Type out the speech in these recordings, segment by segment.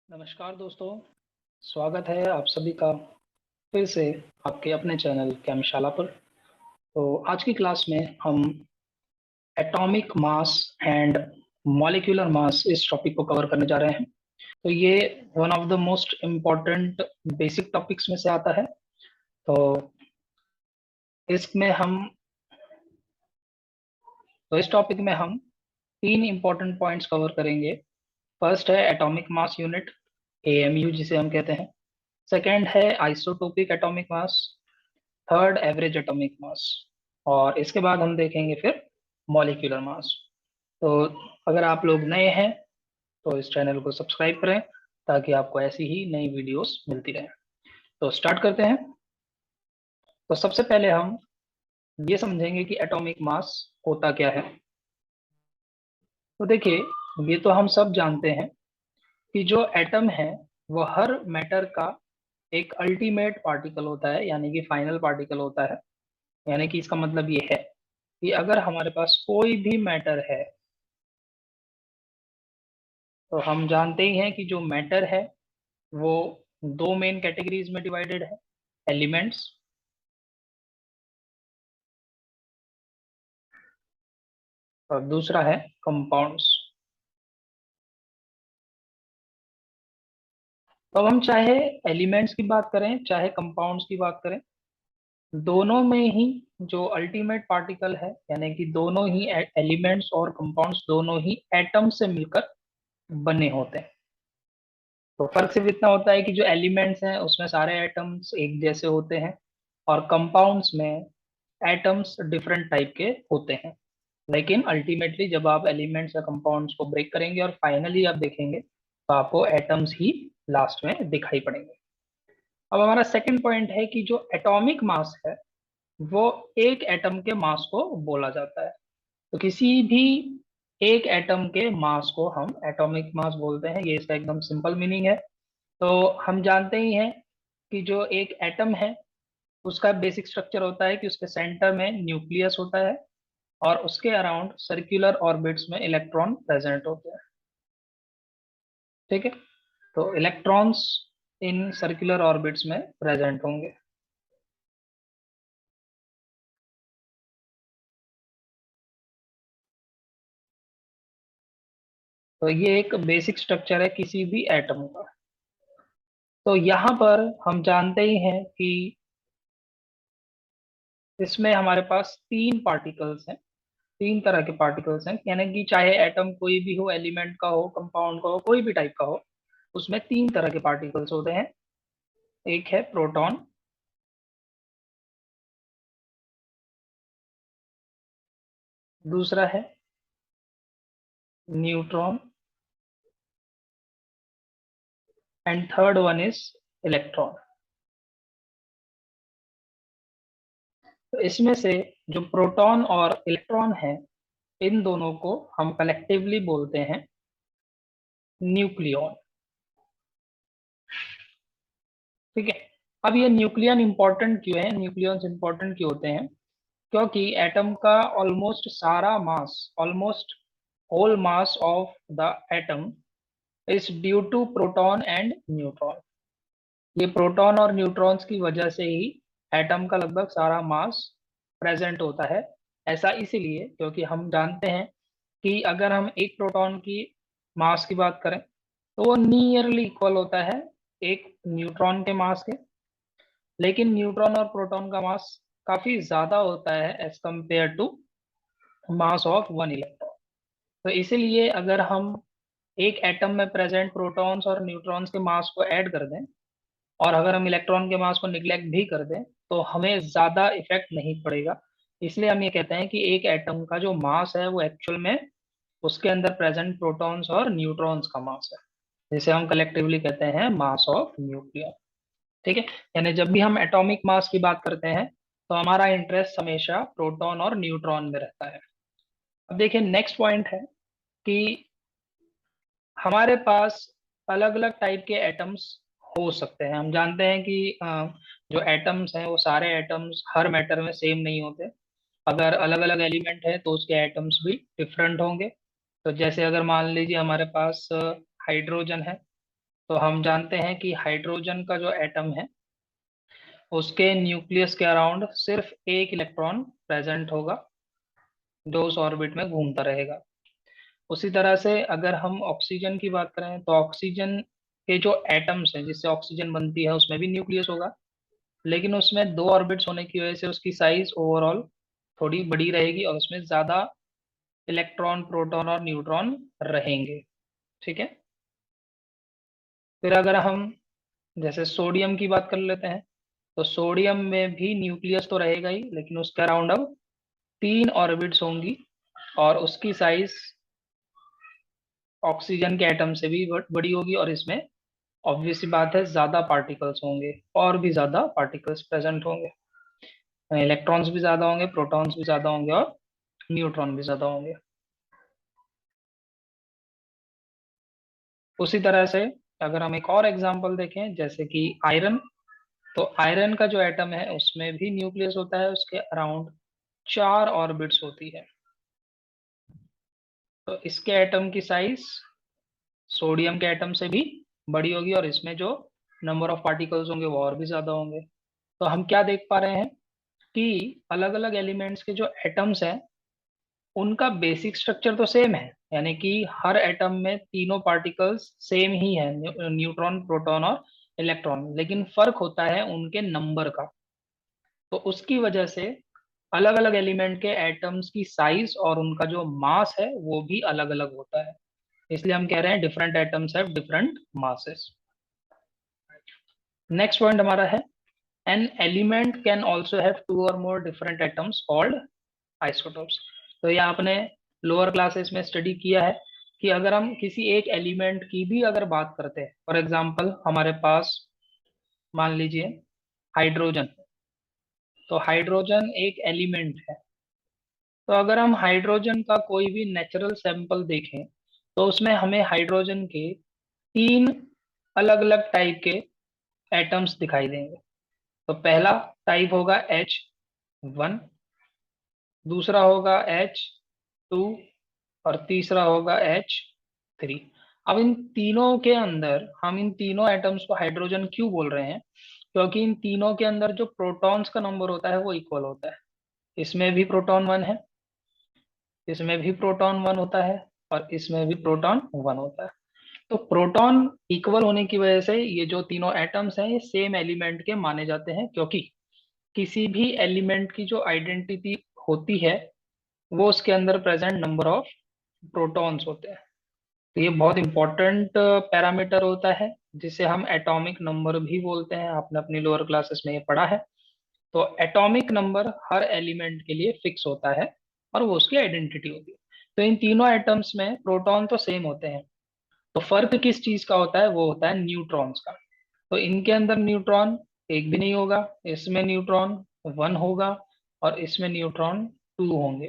नमस्कार दोस्तों, स्वागत है आप सभी का फिर से आपके अपने चैनल केमशाला पर। तो आज की क्लास में हम atomic mass and molecular mass इस टॉपिक को कवर करने जा रहे हैं। तो ये one of the most important basic topics में से आता है। तो इसमें हम तो इस टॉपिक में हम तीन इम्पॉर्टेंट पॉइंट्स कवर करेंगे। फर्स्ट है एटॉमिक मास यूनिट, एएमयू जिसे हम कहते हैं। सेकंड है isotopic atomic mass. Third average atomic mass. और इसके बाद हम देखेंगे फिर मॉलिक्यूलर मास। तो अगर आप लोग नए हैं तो इस चैनल को सब्सक्राइब करें ताकि आपको ऐसी ही नई वीडियोस मिलती रहे। तो स्टार्ट करते हैं। तो सबसे पहले हम ये समझेंगे कि एटॉमिक मास होता क्या है। तो देखिए, ये तो हम सब जानते हैं कि जो एटम है वो हर मैटर का एक अल्टीमेट पार्टिकल होता है, यानी कि फाइनल पार्टिकल होता है। यानी कि इसका मतलब ये है कि अगर हमारे पास कोई भी मैटर है तो हम जानते ही हैं कि जो मैटर है वो दो मेन कैटेगरीज में डिवाइडेड है, एलिमेंट्स और दूसरा है कंपाउंड्स। तो अब हम चाहे एलिमेंट्स की बात करें चाहे कंपाउंड्स की बात करें, दोनों में ही जो अल्टीमेट पार्टिकल है, यानी कि दोनों ही एलिमेंट्स और कंपाउंड्स दोनों ही एटम से मिलकर बने होते हैं। तो फर्क सिर्फ इतना होता है कि जो एलिमेंट्स हैं उसमें सारे एटम्स एक जैसे होते हैं और कंपाउंड्स में एटम्स डिफरेंट टाइप के होते हैं। लेकिन अल्टीमेटली जब आप एलिमेंट्स या कंपाउंड्स को ब्रेक करेंगे और फाइनली आप देखेंगे तो आपको एटम्स ही लास्ट में दिखाई पड़ेंगे। अब हमारा सेकंड पॉइंट है कि जो एटॉमिक मास है वो एक एटम के मास को बोला जाता है। तो किसी भी एक एटम के मास को हम एटॉमिक मास बोलते हैं, ये इसका एकदम सिंपल मीनिंग है। तो हम जानते ही हैं कि जो एक एटम है उसका बेसिक स्ट्रक्चर होता है कि उसके सेंटर में न्यूक्लियस होता है और उसके अराउंड सर्कुलर ऑर्बिट्स में इलेक्ट्रॉन प्रेजेंट होते हैं। ठीक है, तो इलेक्ट्रॉन्स इन सर्कुलर ऑर्बिट्स में प्रेजेंट होंगे। तो ये एक बेसिक स्ट्रक्चर है किसी भी एटम का। तो यहाँ पर हम जानते ही हैं कि इसमें हमारे पास तीन पार्टिकल्स हैं, तीन तरह के पार्टिकल्स हैं। यानी कि चाहे एटम कोई भी हो, एलिमेंट का हो, कंपाउंड का हो, कोई भी टाइप का हो, उसमें तीन तरह के पार्टिकल्स होते हैं। एक है प्रोटॉन, दूसरा है neutron and third one is electron. तो इसमें से जो प्रोटॉन और इलेक्ट्रॉन है इन दोनों को हम कलेक्टिवली बोलते हैं न्यूक्लियॉन। ठीक है, अब ये न्यूक्लियन इंपॉर्टेंट क्यों है, न्यूक्लियॉन्स इंपॉर्टेंट क्यों होते हैं? क्योंकि एटम का ऑलमोस्ट सारा mass, almost whole mass of the atom is due to proton and neutron. ये प्रोटॉन और न्यूट्रॉन्स की वजह से ही एटम का लगभग सारा मास प्रेजेंट होता है। ऐसा इसीलिए क्योंकि हम जानते हैं कि अगर हम एक प्रोटॉन की मास की बात करें तो वो नियरली इक्वल होता है एक न्यूट्रॉन के मास के। लेकिन न्यूट्रॉन और प्रोटॉन का मास काफी ज्यादा होता है as compare to mass of one electron. तो इसीलिए अगर हम एक एटम में प्रेजेंट प्रोटॉन्स और न्यूट्रॉन्स के मास को ऐड कर दें और अगर हम इलेक्ट्रॉन के मास को निग्लेक्ट भी कर दें तो हमें ज्यादा इफेक्ट नहीं पड़ेगा। इसलिए हम ये कहते हैं कि एक एटम का जो मास है वो एक्चुअल में उसके अंदर प्रेजेंट प्रोटॉन्स और न्यूट्रॉन्स का मास है, जिसे हम कलेक्टिवली कहते हैं मास ऑफ न्यूक्लियस। ठीक है, यानी जब भी हम एटॉमिक मास की बात करते हैं तो हमारा इंटरेस्ट हमेशा प्रोटॉन और न्यूट्रॉन में रहता है। अब देखिए, नेक्स्ट पॉइंट है कि हमारे पास अलग अलग टाइप के एटम्स हो सकते हैं। हम जानते हैं कि जो एटम्स हैं वो सारे एटम्स हर मैटर में सेम नहीं होते। अगर अलग अलग एलिमेंट है तो उसके एटम्स भी डिफरेंट होंगे। तो जैसे अगर मान लीजिए हमारे पास हाइड्रोजन है तो हम जानते हैं कि हाइड्रोजन का जो एटम है उसके न्यूक्लियस के अराउंड सिर्फ एक इलेक्ट्रॉन प्रेजेंट होगा जो उस ऑर्बिट में घूमता रहेगा। उसी तरह से अगर हम ऑक्सीजन की बात करें तो ऑक्सीजन के जो एटम्स हैं जिससे ऑक्सीजन बनती है उसमें भी न्यूक्लियस होगा, लेकिन उसमें दो ऑर्बिट्स होने की वजह से उसकी साइज ओवरऑल थोड़ी बड़ी रहेगी और उसमें ज्यादा इलेक्ट्रॉन, प्रोटॉन और न्यूट्रॉन रहेंगे। ठीक है। फिर अगर हम जैसे सोडियम की बात कर लेते हैं तो सोडियम में भी न्यूक्लियस तो रहेगा ही, लेकिन उसके अराउंड अब तीन ऑर्बिट्स होंगी और उसकी साइज ऑक्सीजन के एटम से भी बड़ी होगी और इसमें ऑब्वियस सी बात है ज्यादा पार्टिकल्स होंगे और भी ज्यादा पार्टिकल्स प्रेजेंट होंगे। इलेक्ट्रॉन्स भी ज्यादा होंगे, प्रोटॉन्स भी ज्यादा होंगे और न्यूट्रॉन भी ज्यादा होंगे। उसी तरह से अगर हम एक और एग्जांपल देखें जैसे कि आयरन, तो आयरन का जो एटम है उसमें भी न्यूक्लियस होता है, उसके अराउंड चार ऑर्बिट्स होती है। तो इसके एटम की साइज सोडियम के एटम से भी बड़ी होगी और इसमें जो नंबर ऑफ पार्टिकल्स होंगे वो और भी ज्यादा होंगे। तो हम क्या देख पा रहे हैं कि अलग अलग एलिमेंट्स के जो एटम्स हैं उनका बेसिक स्ट्रक्चर तो सेम है, यानी कि हर एटम में तीनों पार्टिकल्स सेम ही है, न्यूट्रॉन, प्रोटॉन और इलेक्ट्रॉन, लेकिन फर्क होता है उनके नंबर का। तो उसकी वजह से अलग अलग एलिमेंट के एटम्स की साइज और उनका जो मास है वो भी अलग अलग होता है। इसलिए हम कह रहे हैं different atoms have different masses. Next point हमारा है an element can also have two or more different atoms called isotopes. तो ये आपने लोअर क्लासेस में स्टडी किया है कि अगर हम किसी एक एलिमेंट की भी अगर बात करते हैं, फॉर एग्जांपल हमारे पास मान लीजिए हाइड्रोजन, तो हाइड्रोजन एक एलिमेंट है। तो अगर हम हाइड्रोजन का कोई भी नेचुरल सैंपल देखें तो उसमें हमें हाइड्रोजन के तीन अलग अलग टाइप के एटम्स दिखाई देंगे। तो पहला टाइप होगा H1, दूसरा होगा H2 और तीसरा होगा H3। अब इन तीनों के अंदर हम इन तीनों एटम्स को हाइड्रोजन क्यों बोल रहे हैं? क्योंकि इन तीनों के अंदर जो प्रोटॉन्स का नंबर होता है वो इक्वल होता है। इसमें भी प्रोटॉन 1 है, इसमें भी प्रोटॉन 1 होता है और इसमें भी प्रोटॉन 1 होता है। तो प्रोटॉन इक्वल होने की वजह से ये जो तीनों एटम्स हैं ये सेम एलिमेंट के माने जाते हैं, क्योंकि किसी भी एलिमेंट की जो आइडेंटिटी होती है वो उसके अंदर प्रेजेंट नंबर ऑफ प्रोटॉन्स होते हैं। तो ये बहुत इंपॉर्टेंट पैरामीटर होता है जिसे हम एटॉमिक नंबर भी बोलते हैं, आपने अपनी लोअर क्लासेस में ये पढ़ा है। तो एटॉमिक नंबर हर एलिमेंट के लिए फिक्स होता है और वो उसकी आइडेंटिटी होती है। तो इन तीनों एटम्स में प्रोटॉन तो सेम होते हैं, तो फर्क किस चीज का होता है? वो होता है न्यूट्रॉन्स का। तो इनके अंदर न्यूट्रॉन एक भी नहीं होगा, इसमें न्यूट्रॉन 1 होगा और इसमें न्यूट्रॉन 2 होंगे।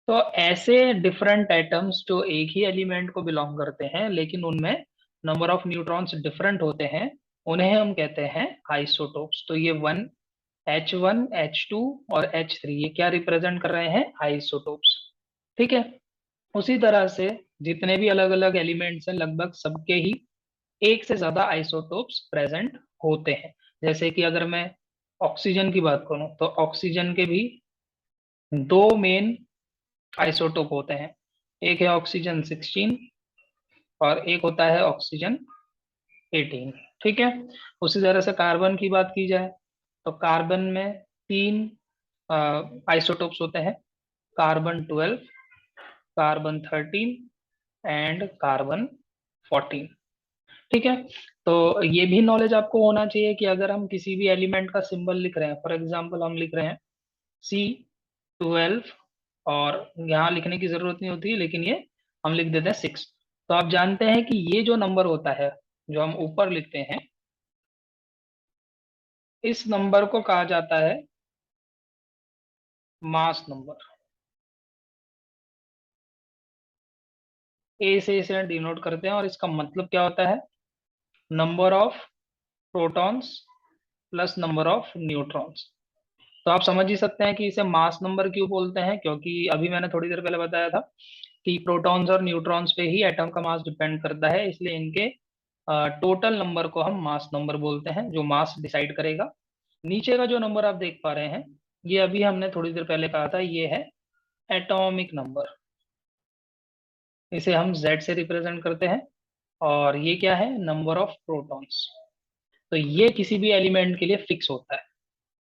तो ऐसे डिफरेंट एटम्स जो एक ही एलिमेंट को बिलोंग करते हैं लेकिन उनमें नंबर ऑफ न्यूट्रॉन्स डिफरेंट होते हैं, उन्हें हम कहते हैं आइसोटोप्स। तो ये 1 H1 H2 और H3 ये क्या रिप्रेजेंट कर रहे हैं? आइसोटोप्स। ठीक है। उसी तरह से जितने भी अलग अलग एलिमेंट्स हैं लगभग सबके ही एक से ज्यादा आइसोटोप्स प्रेजेंट होते हैं। जैसे कि अगर मैं ऑक्सीजन की बात करूं तो ऑक्सीजन के भी दो मेन आइसोटोप होते हैं, एक है ऑक्सीजन 16 और एक होता है ऑक्सीजन 18। ठीक है। उसी तरह से कार्बन की बात की जाए तो कार्बन में तीन आइसोटोप्स होते हैं, कार्बन 12, कार्बन 13 एंड कार्बन 14। ठीक है। तो ये भी नॉलेज आपको होना चाहिए कि अगर हम किसी भी एलिमेंट का सिंबल लिख रहे हैं, फॉर एग्जांपल हम लिख रहे हैं C12, और यहाँ लिखने की जरूरत नहीं होती लेकिन ये हम लिख देते हैं 6। तो आप जानते हैं कि ये जो नंबर होता है जो हम ऊपर लिखते हैं, इस नंबर को कहा जाता है मास नंबर। ए से इसे डिनोट करते हैं और इसका मतलब क्या होता है? Number of protons plus number of neutrons. तो आप समझ ही सकते हैं कि इसे मास नंबर क्यों बोलते हैं, क्योंकि अभी मैंने थोड़ी देर पहले बताया था कि प्रोटॉन्स और न्यूट्रॉन्स पे ही एटम का मास डिपेंड करता है, इसलिए इनके टोटल नंबर को हम मास नंबर बोलते हैं, जो मास डिसाइड करेगा। नीचे का जो नंबर आप देख पा रहे हैं, ये अभी हमने थोड़ी देर पहले कहा था, ये है एटॉमिक नंबर। इसे हम Z से रिप्रेजेंट करते हैं। और ये क्या है, नंबर ऑफ प्रोटॉन्स। तो ये किसी भी एलिमेंट के लिए फिक्स होता है।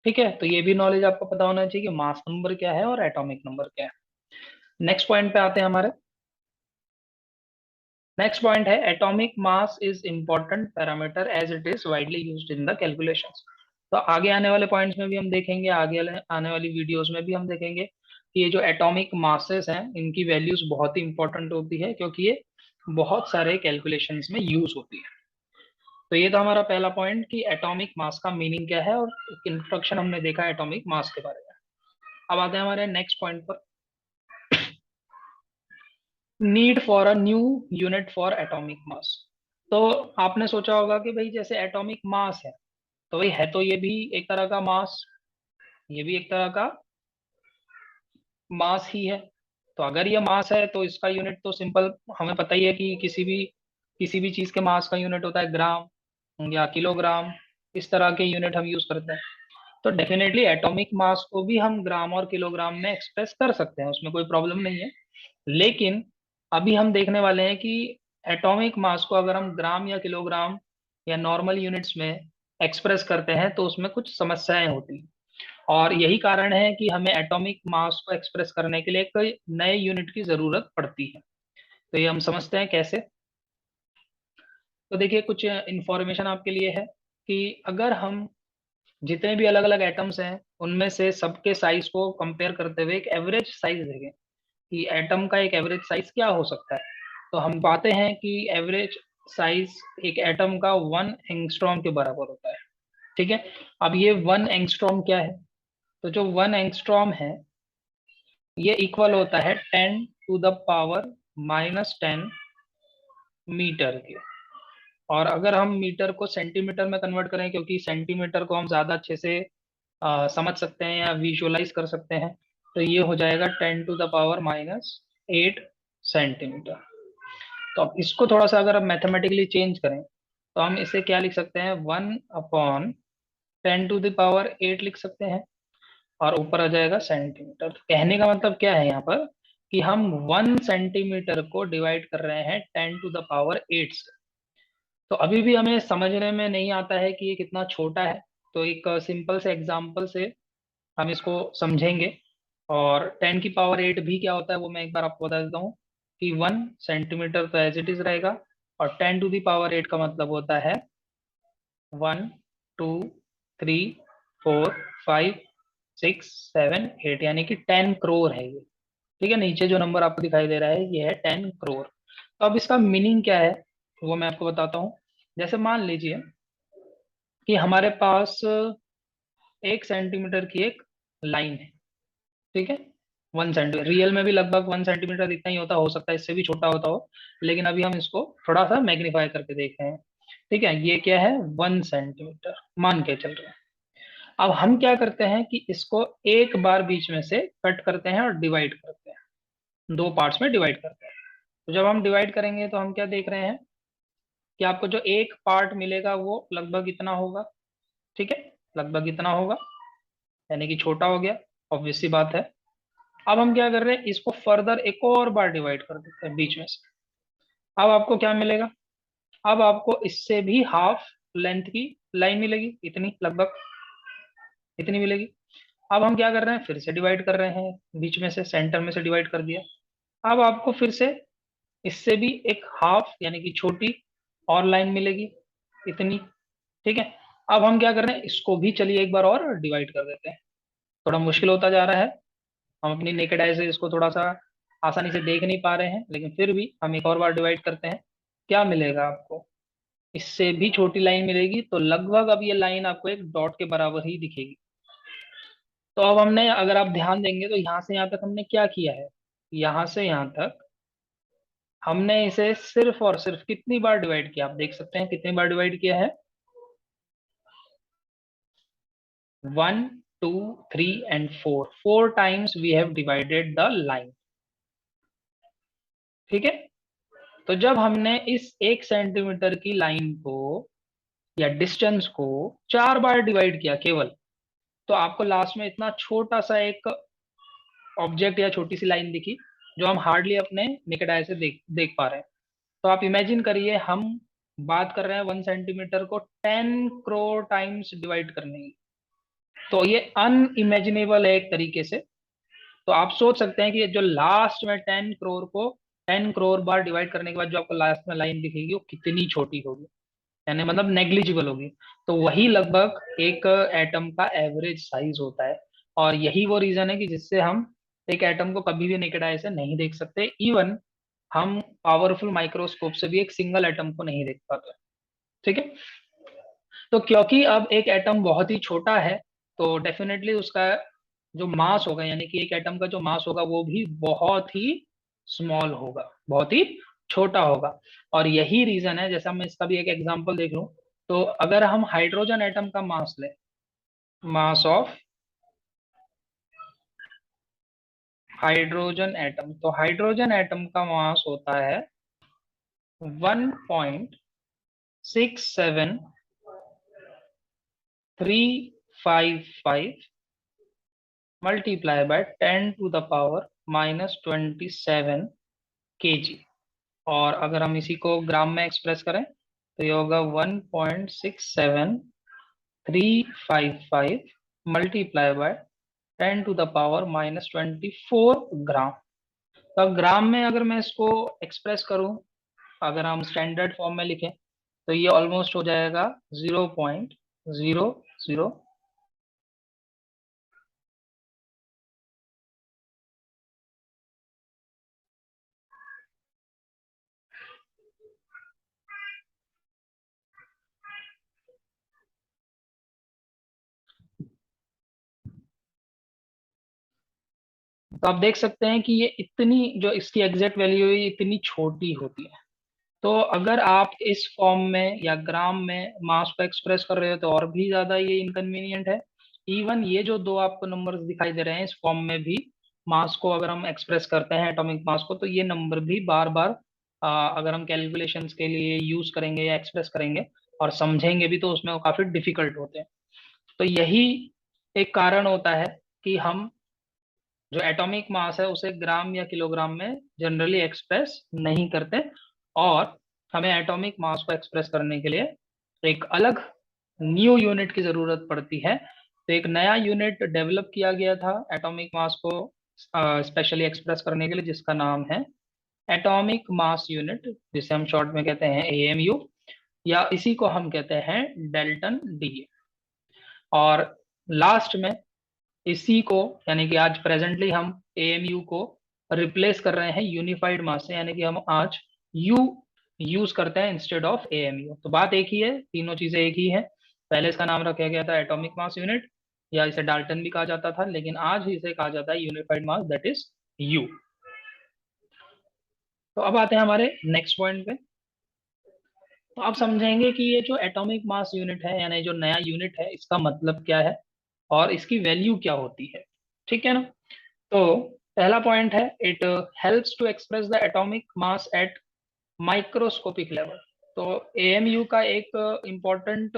ठीक है, तो ये भी नॉलेज आपको पता होना चाहिए कि मास नंबर क्या है और एटॉमिक नंबर क्या है। नेक्स्ट पॉइंट पे आते हैं हमारे। नेक्स्ट पॉइंट है atomic mass is important parameter as it is widely used in the calculations. तो आगे आने वाले पॉइंट्स में भी हम देखेंगे, आने वाली वीडियोस में भी हम देखेंगे कि ये जो एटॉमिक मासेस हैं, इनकी वैल्यूज बहुत ही इंपॉर्टेंट होती है, क्योंकि ये बहुत सारे कैलकुलेशंस में यूज होती है। तो ये था हमारा पहला पॉइंट कि एटॉमिक मास का मीनिंग क्या है, और इंट्रोडक्शन हमने देखा एटॉमिक मास के बारे में। अब आते हैं हमारे नेक्स्ट पॉइंट पर, need for a new unit for atomic mass. तो आपने सोचा होगा कि भाई जैसे एटॉमिक मास है, तो भाई है तो ये भी एक तरह का मास, ये भी एक तरह का मास ही है। तो अगर ये मास है तो इसका यूनिट तो सिंपल हमें पता ही है कि किसी भी चीज के मास का यूनिट होता है ग्राम या किलोग्राम। इस तरह के यूनिट हम यूज करते हैं। तो डेफिनेटली एटॉमिक मास को भी हम ग्राम और किलोग्राम में एक्सप्रेस कर सकते हैं, उसमें कोई प्रॉब्लम नहीं है। लेकिन अभी हम देखने वाले हैं कि एटॉमिक मास को अगर हम ग्राम या किलोग्राम या नॉर्मल यूनिट्स में एक्सप्रेस करते हैं तो उसमें कुछ समस्याएं होती हैं। और यही कारण है कि हमें एटॉमिक मास को एक्सप्रेस करने के लिए एक नए यूनिट की जरूरत पड़ती है। तो ये हम समझते हैं कैसे। तो देखिए, कुछ इंफॉर्मेशन आपके लिए है कि अगर हम जितने भी अलग अलग एटम्स हैं, उनमें से सबके साइज को कंपेयर करते हुए एक एवरेज साइज देखें कि एटम का एक एवरेज साइज क्या हो सकता है, तो हम पाते हैं कि एवरेज साइज एक एटम का 1 एंगस्ट्रॉम के बराबर होता है। ठीक है, अब ये 1 एंगस्ट्रॉम क्या है, तो जो 1 एंगस्ट्रॉम है ये इक्वल होता है 10⁻⁻10 मीटर के। और अगर हम मीटर को सेंटीमीटर में कन्वर्ट करें, क्योंकि सेंटीमीटर को हम ज्यादा अच्छे से समझ सकते हैं या विजुअलाइज कर सकते हैं, तो ये हो जाएगा 10⁻⁻8 सेंटीमीटर। तो अब इसको थोड़ा सा अगर हम मैथमेटिकली चेंज करें, तो हम इसे क्या लिख सकते हैं, 1/10⁸ लिख सकते हैं। और ऊपर आ जाएगा सेंटीमीटर। तो कहने का मतलब क्या है यहाँ पर, कि हम 1 सेंटीमीटर को डिवाइड कर रहे हैं 10⁸ से। तो अभी भी हमें समझने में नहीं आता है कि ये कितना छोटा है। तो एक सिंपल से एग्जाम्पल से हम इसको समझेंगे। और 10⁸ भी क्या होता है वो मैं एक बार आपको बता देता हूँ कि 1 सेंटीमीटर तो एज इट इज रहेगा, और 10⁸ का मतलब होता है 1 2 3 4 5 6 7 8, यानी कि 10 करोड़ है ये। ठीक है, नीचे जो नंबर आपको दिखाई दे रहा है ये है 10 करोड़। तो अब इसका मीनिंग क्या है वो मैं आपको बताता हूँ। जैसे मान लीजिए कि हमारे पास 1 सेंटीमीटर की एक लाइन है। ठीक है, 1 सेंटीमीटर रियल में भी लगभग 1 सेंटीमीटर इतना ही होता, हो सकता है इससे भी छोटा होता हो, लेकिन अभी हम इसको थोड़ा सा मैग्नीफाई करके देख रहे हैं। ठीक है, ये क्या है, 1 सेंटीमीटर मान के चल रहे हैं। अब हम क्या करते हैं कि इसको एक बार बीच में से कट करते हैं और डिवाइड करते हैं, दो पार्ट्स में डिवाइड करते हैं। तो जब हम डिवाइड करेंगे तो हम क्या देख रहे हैं कि आपको जो एक पार्ट मिलेगा वो लगभग इतना होगा। ठीक है, लगभग इतना होगा, यानी कि छोटा हो गया, ऑब्वियस सी बात है। अब हम क्या कर रहे हैं, इसको फर्दर एक और बार डिवाइड कर देते हैं बीच में से। अब आपको क्या मिलेगा, अब आपको इससे भी हाफ लेंथ की लाइन मिलेगी, इतनी लगभग इतनी मिलेगी। अब हम क्या कर रहे हैं, फिर से डिवाइड कर रहे हैं बीच में से, सेंटर में से डिवाइड कर दिया। अब आपको फिर से इससे भी एक हाफ यानी कि छोटी और लाइन मिलेगी, इतनी। ठीक है, अब हम क्या कर रहे हैं, इसको भी चलिए एक बार और डिवाइड कर देते हैं। थोड़ा मुश्किल होता जा रहा है, हम अपनी नेकेड आई से इसको थोड़ा सा आसानी से देख नहीं पा रहे हैं, लेकिन फिर भी हम एक और बार डिवाइड करते हैं। क्या मिलेगा आपको, इससे भी छोटी लाइन मिलेगी, तो लगभग अब ये लाइन आपको एक डॉट के बराबर ही दिखेगी। तो अब हमने, अगर आप ध्यान देंगे तो यहाँ से यहाँ तक हमने क्या किया है, यहाँ से यहाँ तक हमने इसे सिर्फ और सिर्फ कितनी बार डिवाइड किया, आप देख सकते हैं कितनी बार डिवाइड किया है, 1 2 3 and 4, 4 times we have divided the line. ठीक है, तो जब हमने इस 1 सेंटीमीटर की लाइन को या डिस्टेंस को 4 बार डिवाइड किया केवल, तो आपको लास्ट में इतना छोटा सा एक ऑब्जेक्ट या छोटी सी लाइन दिखी, जो हम हार्डली अपने नेकेड आई से देख देख पा रहे हैं। तो आप इमेजिन करिए, हम बात कर रहे हैं 1 सेंटीमीटर को 10 करोड़ टाइम्स डिवाइड करने की। तो ये अनइमेजिनेबल है एक तरीके से। तो आप सोच सकते हैं कि ये जो लास्ट में 10 करोड़ को 10 करोड़ बार डिवाइड करने के बाद जो आपको लास्ट में लाइन दिखेगी वो कितनी छोटी होगी, यानी मतलब नेग्लिजिबल होगी। तो वही लगभग एक एटम का एवरेज साइज होता है। और यही वो रीजन है कि जिससे हम एक एटम को कभी भी नेकेड आई से नहीं देख सकते। इवन हम पावरफुल माइक्रोस्कोप से भी एक सिंगल एटम को नहीं देख पाते। ठीक है। तो क्योंकि अब एक एटम बहुत ही छोटा है, तो डेफिनेटली उसका जो मास होगा, यानी कि एक एटम का जो मास होगा वो भी बहुत ही स्मॉल होगा, बहुत ही छोटा होगा। और यही रीजन है, जैसा मैं इसका भी एक एग्जांपल देख लूं, तो अगर हम हाइड्रोजन एटम का मास लें, मास ऑफ हाइड्रोजन एटम, तो हाइड्रोजन एटम का मास होता है 1.67355 मल्टीप्लाई बाय 10⁻⁻27 kg। और अगर हम इसी को ग्राम में एक्सप्रेस करें तो ये होगा 1.67355 मल्टीप्लाई बाय 10⁻⁻24 ग्राम। तो अब ग्राम में अगर मैं इसको एक्सप्रेस करूं, अगर हम स्टैंडर्ड फॉर्म में लिखें, तो ये ऑलमोस्ट हो जाएगा 0.00। तो आप देख सकते हैं कि ये इतनी, जो इसकी एग्जैक्ट वैल्यू है, ये इतनी छोटी होती है। तो अगर आप इस फॉर्म में या ग्राम में मास को एक्सप्रेस कर रहे हो तो और भी ज्यादा ये इनकन्वीनियंट है। इवन ये जो दो आपको नंबर्स दिखाई दे रहे हैं, इस फॉर्म में भी मास को अगर हम एक्सप्रेस करते हैं, एटॉमिक मास को, तो ये नंबर भी बार बार अगर हम कैलकुलेशंस के लिए यूज करेंगे या एक्सप्रेस करेंगे और समझेंगे भी, तो उसमें वो काफी डिफिकल्ट होते हैं। तो यही एक कारण होता है कि हम जो एटॉमिक मास है उसे ग्राम या किलोग्राम में जनरली एक्सप्रेस नहीं करते। और हमें एटॉमिक मास को एक्सप्रेस करने के लिए एक अलग न्यू यूनिट की जरूरत पड़ती है। तो एक नया यूनिट डेवलप किया गया था एटॉमिक मास को स्पेशली एक्सप्रेस करने के लिए, जिसका नाम है एटॉमिक मास यूनिट, जिसे हम शॉर्ट में कहते हैं एएमयू, या इसी को हम कहते हैं डेल्टन डी। और लास्ट में इसी को, यानी कि आज प्रेजेंटली हम एएमयू को रिप्लेस कर रहे हैं यूनिफाइड मास से, यानी कि हम आज यू यूज करते हैं इंस्टेड ऑफ एएमयू। तो बात एक ही है, तीनों चीजें एक ही है। पहले इसका नाम रखा गया था एटॉमिक मास यूनिट, या इसे डाल्टन भी कहा जाता था, लेकिन आज इसे कहा जाता है unified mass, that is you. तो अब आते हैं हमारे नेक्स्ट पॉइंट पे। तो आप समझेंगे कि ये जो एटॉमिक मास यूनिट है, यानी जो नया यूनिट है, इसका मतलब क्या है और इसकी वैल्यू क्या होती है। ठीक है ना। तो पहला पॉइंट है, it helps to express the atomic mass at microscopic level. तो एएमयू का एक इम्पॉर्टेंट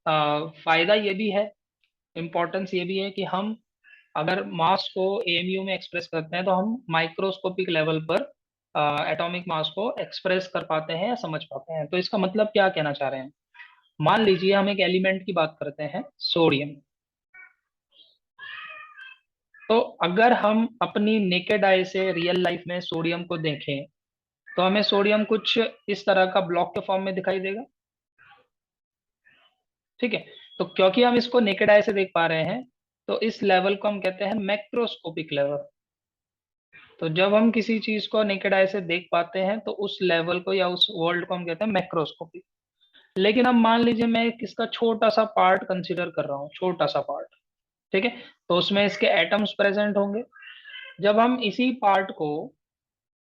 फायदा ये भी है, इम्पोर्टेंस ये भी है कि हम अगर मास को एएमयू में एक्सप्रेस करते हैं तो हम माइक्रोस्कोपिक लेवल पर एटॉमिक मास को एक्सप्रेस कर पाते हैं या समझ पाते हैं। तो इसका मतलब क्या कहना चाह रहे हैं, मान लीजिए हम एक एलिमेंट की बात करते हैं, सोडियम। तो अगर हम अपनी नेकेड आई से रियल लाइफ में सोडियम को देखें, तो हमें सोडियम कुछ इस तरह का ब्लॉक के फॉर्म में दिखाई देगा। ठीक है। तो क्योंकि हम इसको नेकेड आई से देख पा रहे हैं, तो इस लेवल को हम कहते हैं मैक्रोस्कोपिक लेवल। तो जब हम किसी चीज को नेकेड आई से देख पाते हैं तो उस लेवल को या उस वर्ल्ड को हम कहते हैं मैक्रोस्कोपिक। लेकिन अब मान लीजिए मैं किसका छोटा सा पार्ट कंसीडर कर रहा हूँ, छोटा सा पार्ट। ठीक है। तो उसमें इसके एटम्स प्रेजेंट होंगे। जब हम इसी पार्ट को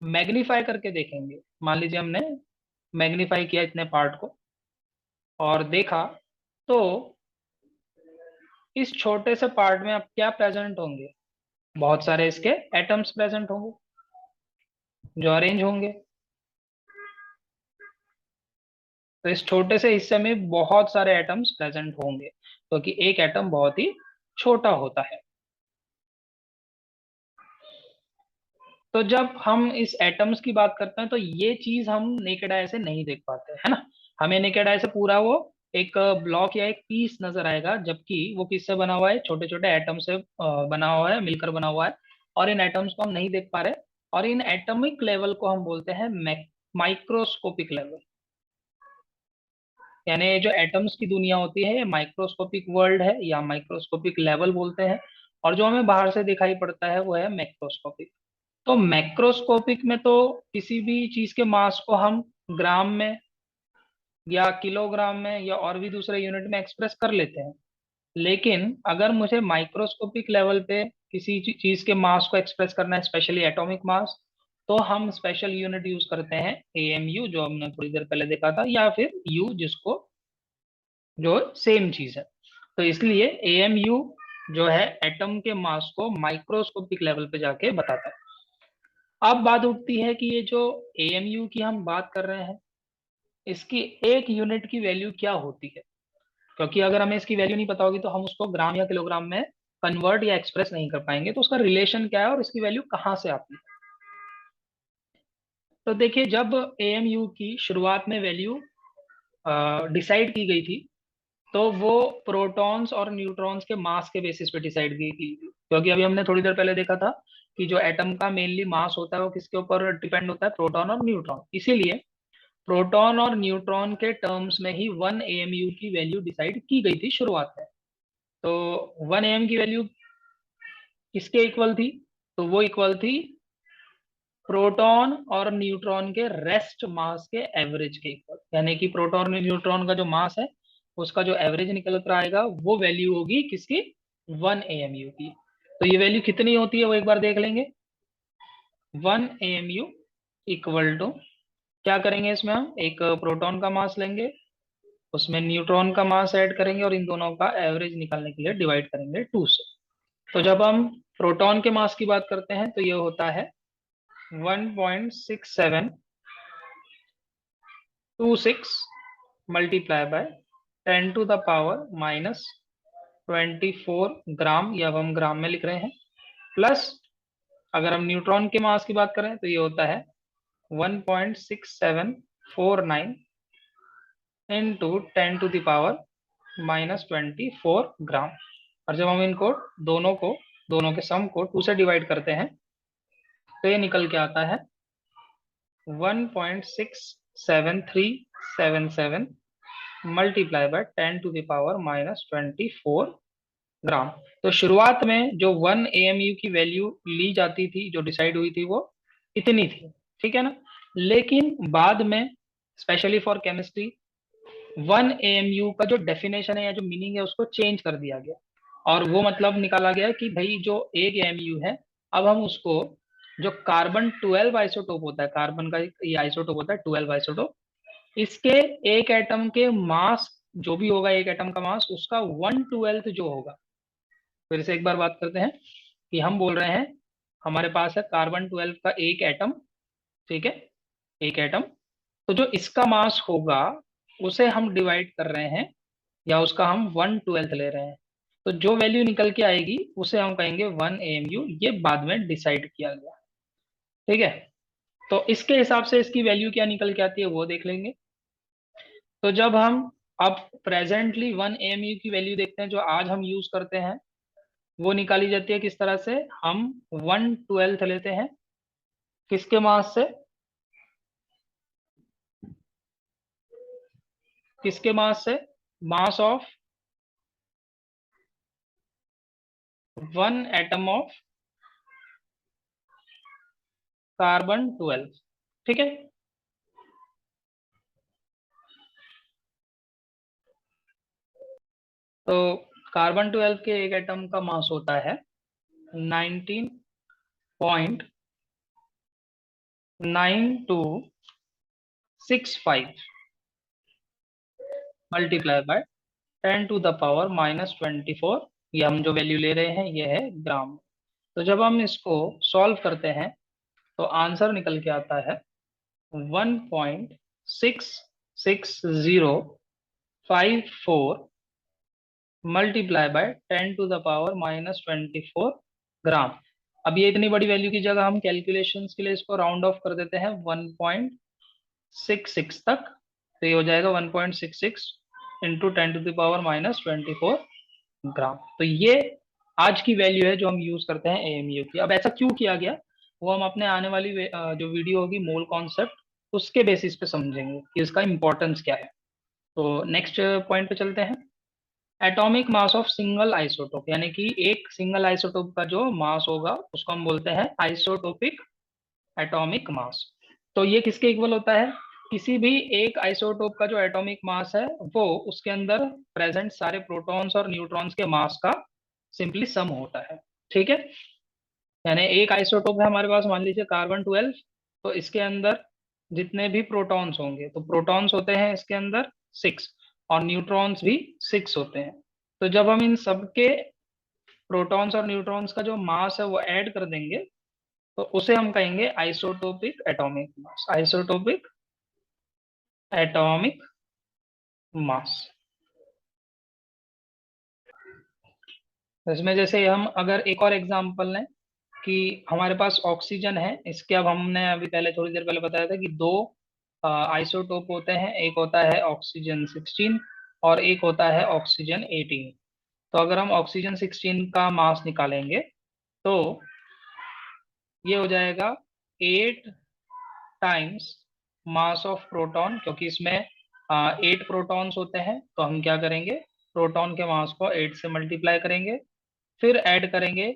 मैग्नीफाई करके देखेंगे, मान लीजिए हमने मैग्नीफाई किया इतने पार्ट को और देखा, तो इस छोटे से पार्ट में अब क्या प्रेजेंट होंगे, बहुत सारे इसके एटम्स प्रेजेंट होंगे जो अरेंज होंगे। तो इस छोटे से हिस्से में बहुत सारे एटम्स प्रेजेंट होंगे, क्योंकि एक एटम बहुत ही छोटा होता है। तो जब हम इस एटम्स की बात करते हैं तो ये चीज हम नेकेड आई से नहीं देख पाते, है ना। हमें नेकेड आई से पूरा वो एक ब्लॉक या एक पीस नजर आएगा, जबकि वो किससे बना हुआ है, छोटे छोटे एटम से बना हुआ है, मिलकर बना हुआ है। और इन एटम्स को हम नहीं देख पा रहे, और इन एटॉमिक लेवल को हम बोलते हैं माइक्रोस्कोपिक लेवल। यानी ये जो एटम्स की दुनिया होती है ये माइक्रोस्कोपिक वर्ल्ड है या माइक्रोस्कोपिक लेवल बोलते हैं, और जो हमें बाहर से दिखाई पड़ता है वो है मैक्रोस्कोपिक। तो मैक्रोस्कोपिक में तो किसी भी चीज के मास को हम ग्राम में या किलोग्राम में या और भी दूसरे यूनिट में एक्सप्रेस कर लेते हैं। लेकिन अगर मुझे माइक्रोस्कोपिक लेवल पे किसी चीज के मास को एक्सप्रेस करना है, स्पेशली एटॉमिक मास, तो हम स्पेशल यूनिट यूज करते हैं एएमयू, जो हमने थोड़ी देर पहले देखा था, या फिर यू, जिसको जो सेम चीज है। तो इसलिए एएमयू जो है एटम के मास को माइक्रोस्कोपिक लेवल पे जाके बताता है। अब बात उठती है कि ये जो एएमयू की हम बात कर रहे हैं, इसकी एक यूनिट की वैल्यू क्या होती है, क्योंकि अगर हमें इसकी वैल्यू नहीं पता होगी तो हम उसको ग्राम या किलोग्राम में कन्वर्ट या एक्सप्रेस नहीं कर पाएंगे। तो उसका रिलेशन क्या है और इसकी वैल्यू कहाँ से आती है। तो देखिए, जब एएमयू की शुरुआत में वैल्यू डिसाइड की गई थी, तो वो प्रोटॉन्स और न्यूट्रॉन्स के मास के बेसिस पे डिसाइड की गई थी, क्योंकि अभी हमने थोड़ी देर पहले देखा था कि जो एटम का मेनली मास होता है वो किसके ऊपर डिपेंड होता है, प्रोटॉन और न्यूट्रॉन। इसीलिए प्रोटॉन और न्यूट्रॉन के टर्म्स में ही 1 AMU की वैल्यू डिसाइड की गई थी शुरुआत में। तो 1 AM की वैल्यू किसके इक्वल थी, तो वो इक्वल थी प्रोटॉन और न्यूट्रॉन के रेस्ट मास के एवरेज के इक्वल। यानी कि प्रोटॉन और न्यूट्रॉन का जो मास है उसका जो एवरेज निकल कर आएगा वो वैल्यू होगी किसकी, 1 AMU की। तो ये वैल्यू कितनी होती है वो एक बार देख लेंगे। 1 AMU इक्वल टू, क्या करेंगे इसमें, हम एक प्रोटॉन का मास लेंगे, उसमें न्यूट्रॉन का मास ऐड करेंगे और इन दोनों का एवरेज निकालने के लिए डिवाइड करेंगे 2 से। तो जब हम प्रोटॉन के मास की बात करते हैं तो ये होता है 1.6726 मल्टीप्लाई बाय 10⁻⁻24 ग्राम, या अब हम ग्राम में लिख रहे हैं, प्लस अगर हम न्यूट्रॉन के मास की बात करें तो ये होता है 1.6749 इंटू 10⁻⁻24 ग्राम। और जब हम इनको दोनों के सम को 2 से डिवाइड करते हैं तो ये निकल के आता है 1.67377 मल्टीप्लाई बाय 10⁻⁻24 ग्राम। तो शुरुआत में जो 1 AMU की वैल्यू ली जाती थी, जो डिसाइड हुई थी, वो इतनी थी, ठीक है ना। लेकिन बाद में स्पेशली फॉर केमिस्ट्री 1 AMU का जो डेफिनेशन है या जो मीनिंग है उसको चेंज कर दिया गया, और वो मतलब निकाला गया कि भाई जो 1 AMU है, अब हम उसको जो कार्बन 12 आइसोटोप होता है, कार्बन का ये आइसोटोप होता है 12 आइसोटोप, इसके एक एटम के मास जो भी होगा, एक एटम का मास, उसका 1/12 जो होगा। फिर से एक बार बात करते हैं कि हम बोल रहे हैं हमारे पास है कार्बन 12 का एक एटम, ठीक है, एक एटम। तो जो इसका मास होगा उसे हम डिवाइड कर रहे हैं, या उसका हम 1/12 ले रहे हैं। तो जो वैल्यू निकल के आएगी उसे हम कहेंगे 1 AMU। ये बाद में डिसाइड किया गया, ठीक है। तो इसके हिसाब से इसकी वैल्यू क्या निकल के आती है वो देख लेंगे। तो जब हम अब प्रेजेंटली 1 AMU की वैल्यू देखते हैं जो आज हम यूज करते हैं, वो निकाली जाती है किस तरह से, हम 1/12 लेते हैं किसके मास से, किसके मास से, mass of 1 atom of carbon 12, ठीक है। तो कार्बन 12 के एक एटम का मास होता है 19.9265 मल्टीप्लाई बाय 10⁻⁻24। ये हम जो वैल्यू ले रहे हैं ये है ग्राम। तो जब हम इसको सॉल्व करते हैं तो आंसर निकल के आता है 6054 मल्टीप्लाई बाय 10⁻⁻24 ग्राम। अब ये इतनी बड़ी वैल्यू की जगह हम कैलकुलेशंस के लिए इसको राउंड ऑफ कर देते हैं 1.66 तक, तो ये हो जाएगा 1.66 इंटू 10⁻⁻24 ग्राम। तो ये आज की वैल्यू है जो हम यूज करते हैं एएमयू की। अब ऐसा क्यों किया गया वो हम अपने आने वाली जो वीडियो होगी मोल कॉन्सेप्ट, उसके बेसिस पे समझेंगे कि इसका इंपॉर्टेंस क्या है। तो नेक्स्ट पॉइंट पे चलते हैं। Atomic mass of single isotope, यानी कि एक सिंगल आइसोटोप का जो मास होगा उसको हम बोलते हैं आइसोटोपिक एटॉमिक मास। तो ये किसके इक्वल होता है? किसी भी एक आइसोटोप का जो एटॉमिक मास है वो उसके अंदर प्रेजेंट सारे प्रोटॉन्स और न्यूट्रॉन्स के मास का सिंपली सम होता है। ठीक है, यानी एक आइसोटोप है हमारे पास, मान लीजिए कार्बन 12, तो इसके अंदर जितने भी प्रोटॉन्स होंगे, तो प्रोटॉन्स होते हैं इसके अंदर 6 और न्यूट्रॉन्स भी 6 होते हैं। तो जब हम इन सबके प्रोटॉन्स और न्यूट्रॉन्स का जो मास है वो ऐड कर देंगे तो उसे हम कहेंगे isotopic atomic mass. Isotopic atomic mass. इसमें जैसे हम अगर एक और एग्जांपल लें कि हमारे पास ऑक्सीजन है, इसके अब हमने अभी पहले थोड़ी देर पहले बताया था कि दो आइसोटोप होते हैं, एक होता है ऑक्सीजन 16 और एक होता है ऑक्सीजन 18। तो अगर हम ऑक्सीजन 16 का मास निकालेंगे तो ये हो जाएगा 8 टाइम्स मास ऑफ प्रोटॉन, क्योंकि इसमें 8 प्रोटॉन्स होते हैं, तो हम क्या करेंगे, प्रोटॉन के मास को 8 से मल्टीप्लाई करेंगे, फिर ऐड करेंगे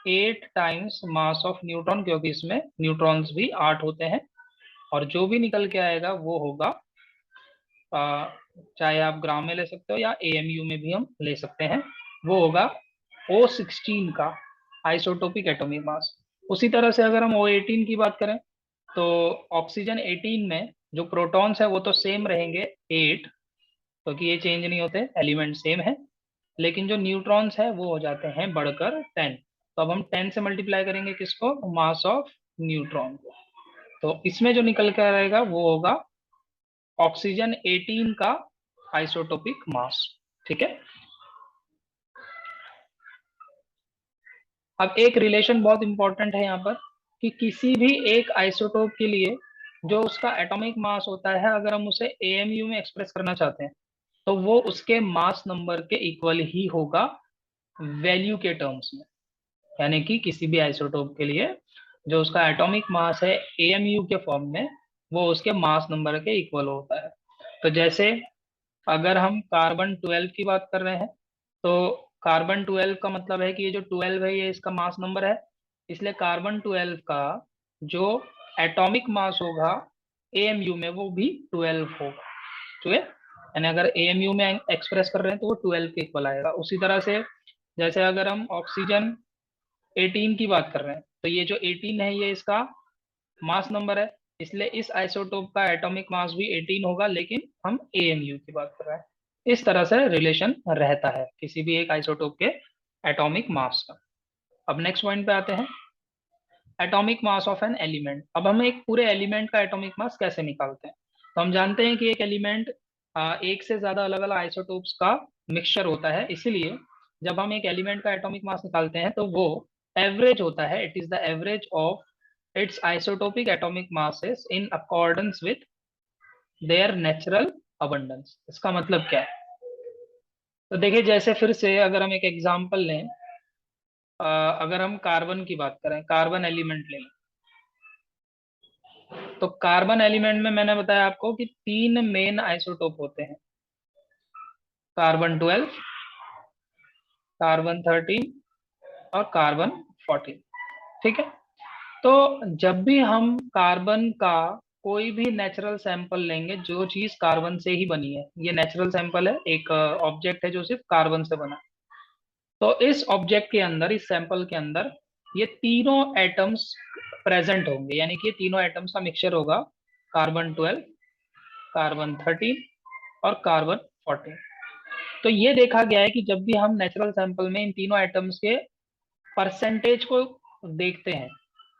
8 टाइम्स मास ऑफ न्यूट्रॉन, क्योंकि इसमें न्यूट्रॉन्स भी 8 होते हैं, और जो भी निकल के आएगा वो होगा चाहे आप ग्राम में ले सकते हो या एएमयू में भी हम ले सकते हैं, वो होगा O16 का आइसोटोपिक एटॉमिक मास। उसी तरह से अगर हम O18 की बात करें तो ऑक्सीजन 18 में जो प्रोटॉन्स है वो तो सेम रहेंगे 8, क्योंकि ये चेंज नहीं होते, एलिमेंट सेम है, लेकिन जो न्यूट्रॉन्स है वो हो जाते हैं बढ़कर 10। तो अब हम 10 से मल्टीप्लाई करेंगे किसको, मास ऑफ न्यूट्रॉन को, तो इसमें जो निकल कर आएगा वो होगा ऑक्सीजन 18 का आइसोटोपिक मास। ठीक है, अब एक रिलेशन बहुत इंपॉर्टेंट है यहाँ पर कि किसी भी एक आइसोटोप के लिए जो उसका एटॉमिक मास होता है, अगर हम उसे एएमयू में एक्सप्रेस करना चाहते हैं तो वो उसके मास नंबर के इक्वल ही होगा वैल्यू के टर्म्स में। यानी कि किसी भी आइसोटोप के लिए जो उसका एटॉमिक मास है एएमयू के फॉर्म में, वो उसके मास नंबर के इक्वल होता है। तो जैसे अगर हम कार्बन 12 की बात कर रहे हैं तो कार्बन 12 का मतलब है कि ये जो 12 है ये इसका मास नंबर है, इसलिए कार्बन 12 का जो एटॉमिक मास होगा एएमयू में वो भी 12 होगा। ठीक है, यानी अगर एएमयू में एक्सप्रेस कर रहे हैं तो वो 12 के इक्वल आएगा। उसी तरह से जैसे अगर हम ऑक्सीजन 18 की बात कर रहे हैं तो ये जो 18 है ये इसका मास नंबर है, इसलिए इस आइसोटोप का एटॉमिक मास भी 18 होगा, लेकिन हम एएमयू की बात कर रहे हैं। इस तरह से रिलेशन रहता है किसी भी एक आइसोटोप के एटॉमिक मास का। अब नेक्स्ट पॉइंट पे आते हैं, atomic mass of an element. अब हम एक पूरे एलिमेंट का एटॉमिक मास कैसे निकालते हैं? तो हम जानते हैं कि एक एलिमेंट एक से ज्यादा अलग अलग आइसोटोप्स का मिक्सचर होता है, इसीलिए जब हम एक एलिमेंट का एटॉमिक मास निकालते हैं तो वो एवरेज होता है, it is the average of its isotopic atomic masses in accordance with their natural abundance। इसका मतलब क्या है? तो देखिए, जैसे फिर से अगर हम एक एग्जांपल लें, अगर हम कार्बन की बात करें, कार्बन एलिमेंट लें, तो कार्बन एलिमेंट में मैंने बताया आपको कि 3 मेन आइसोटोप होते हैं, कार्बन 12, कार्बन 13 और कार्बन 14। ठीक है, तो जब भी हम कार्बन का कोई भी नेचुरल सैंपल लेंगे, जो चीज कार्बन से ही बनी है, ये नेचुरल सैंपल है, एक ऑब्जेक्ट है जो सिर्फ कार्बन से बना है, तो इस ऑब्जेक्ट के अंदर, इस सैंपल के अंदर ये तीनों एटम्स प्रेजेंट होंगे, यानी कि ये तीनों एटम्स का मिक्सचर होगा, कार्बन 12, कार्बन 13 और कार्बन 14। तो ये देखा गया है कि जब भी हम नेचुरल सैंपल में इन तीनों एटम्स के परसेंटेज को देखते हैं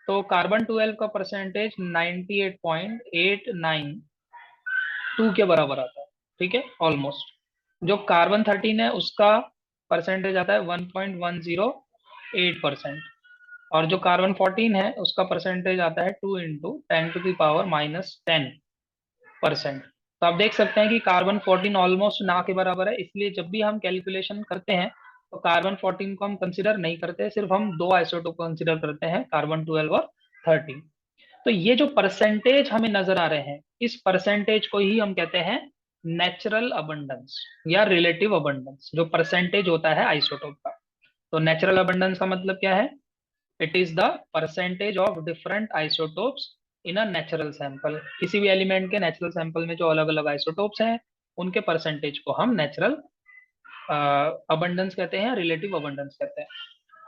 तो कार्बन 12 का परसेंटेज 98.89 2 के बराबर आता है, ठीक है, ऑलमोस्ट। जो कार्बन 13 है उसका परसेंटेज आता है 1.108%, और जो कार्बन 14 है उसका परसेंटेज आता है 2 इंटू 10⁻⁻10%। तो आप देख सकते हैं कि कार्बन 14 ऑलमोस्ट ना के बराबर है, इसलिए जब भी हम कैलकुलेशन करते हैं तो कार्बन 14 को हम कंसिडर नहीं करते, सिर्फ हम दो आइसोटोप कंसिडर करते हैं, कार्बन 12 और 13। तो ये जो परसेंटेज हमें नजर आ रहे हैं, इस परसेंटेज को ही हम कहते हैं नेचुरल अबंडेंस या रिलेटिव अबंडेंस, जो परसेंटेज होता है आइसोटोप का। तो नेचुरल अबंडेंस का मतलब क्या है? It is the percentage of different isotopes in a natural sample. किसी भी एलिमेंट के नेचुरल सैंपल में जो अलग अलग आइसोटोप्स हैं, उनके परसेंटेज को हम नेचुरल अबंडेंस कहते हैं, रिलेटिव अबंडेंस कहते हैं।